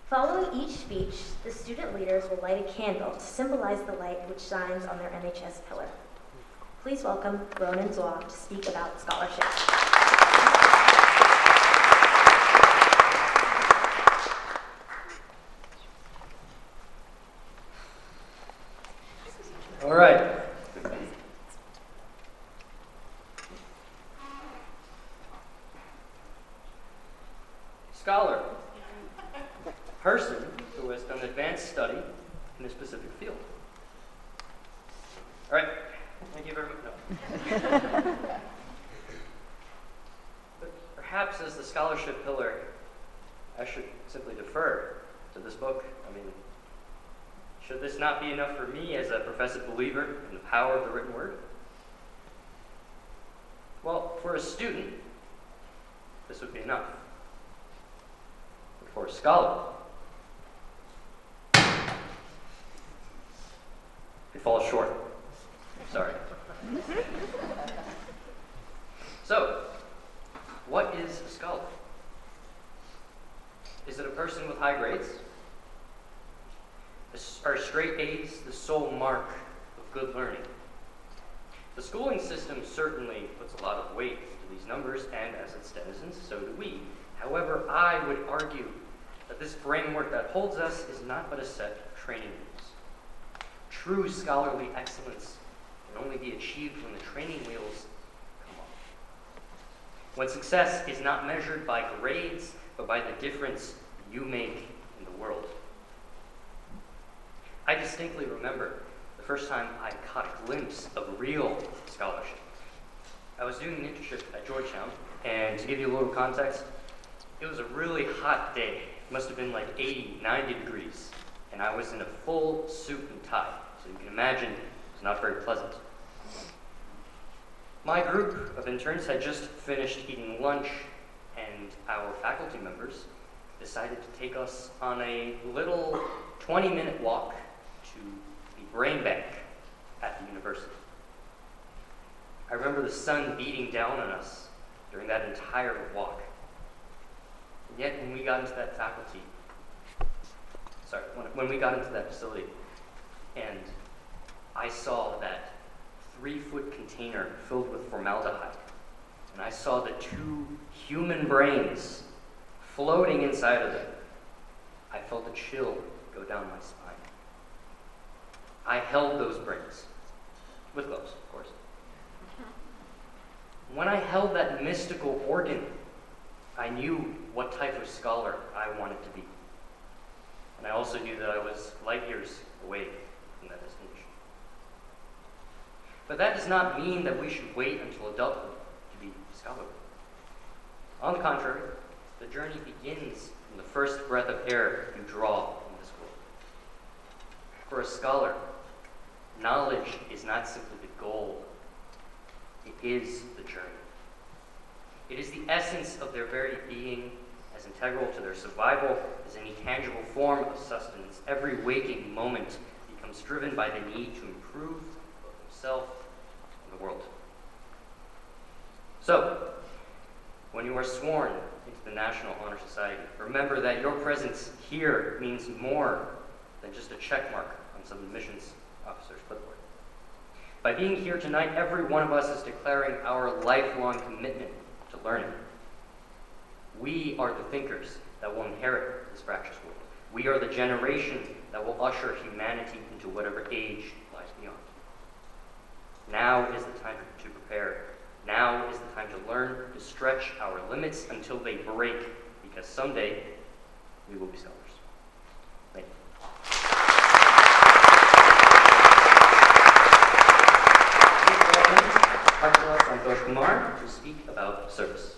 Following each speech, the student leaders will light a candle to symbolize the light which shines on their NHS pillar. Please welcome Ronan to speak about scholarship. All right. Scholar, person who has done advanced study in a specific field. All right. Thank you very much. No. But perhaps as the scholarship pillar, I should simply defer to this book. I mean, should this not be enough for me as a professed believer in the power of the written word? Well, for a student, this would be enough. But for a scholar, it falls short. Sorry. So, what is a scholar? Is it a person with high grades? Are straight A's the sole mark of good learning? The schooling system certainly puts a lot of weight to these numbers, and as its denizens, so do we. However, I would argue that this framework that holds us is not but a set of training wheels. True scholarly excellence can only be achieved when the training wheels come off. When success is not measured by grades, but by the difference you make in the world. I distinctly remember the first time I caught a glimpse of real scholarship. I was doing an internship at Georgetown, and to give you a little context, it was a really hot day. It must have been like 80, 90 degrees, and I was in a full suit and tie, so you can imagine it was not very pleasant. My group of interns had just finished eating lunch, and our faculty members decided to take us on a little 20-minute walk to the brain bank at the university. I remember the sun beating down on us during that entire walk. And yet when we got into that when we got into that facility, and I saw that 3-foot container filled with formaldehyde, and I saw the 2 human brains floating inside of it, I felt a chill go down my spine. I held those brains, with gloves, of course. When I held that mystical organ, I knew what type of scholar I wanted to be. And I also knew that I was light years away from that destination. But that does not mean that we should wait until adulthood to be scholarly. On the contrary, the journey begins from the first breath of air you draw in this world. For a scholar, knowledge is not simply the goal, it is the journey. It is the essence of their very being, as integral to their survival as any tangible form of sustenance. Every waking moment becomes driven by the need to improve both himself and the world. So, when you are sworn into the National Honor Society, remember that your presence here means more than just a check mark on some admissions officer's clipboard. By being here tonight, every one of us is declaring our lifelong commitment to learning. We are the thinkers that will inherit this fractious world. We are the generation that will usher humanity into whatever age lies beyond. Now is the time to prepare. Now is the time to learn, to stretch our limits until they break, because someday we will be scholars. Thank you. Kumar to speak about service.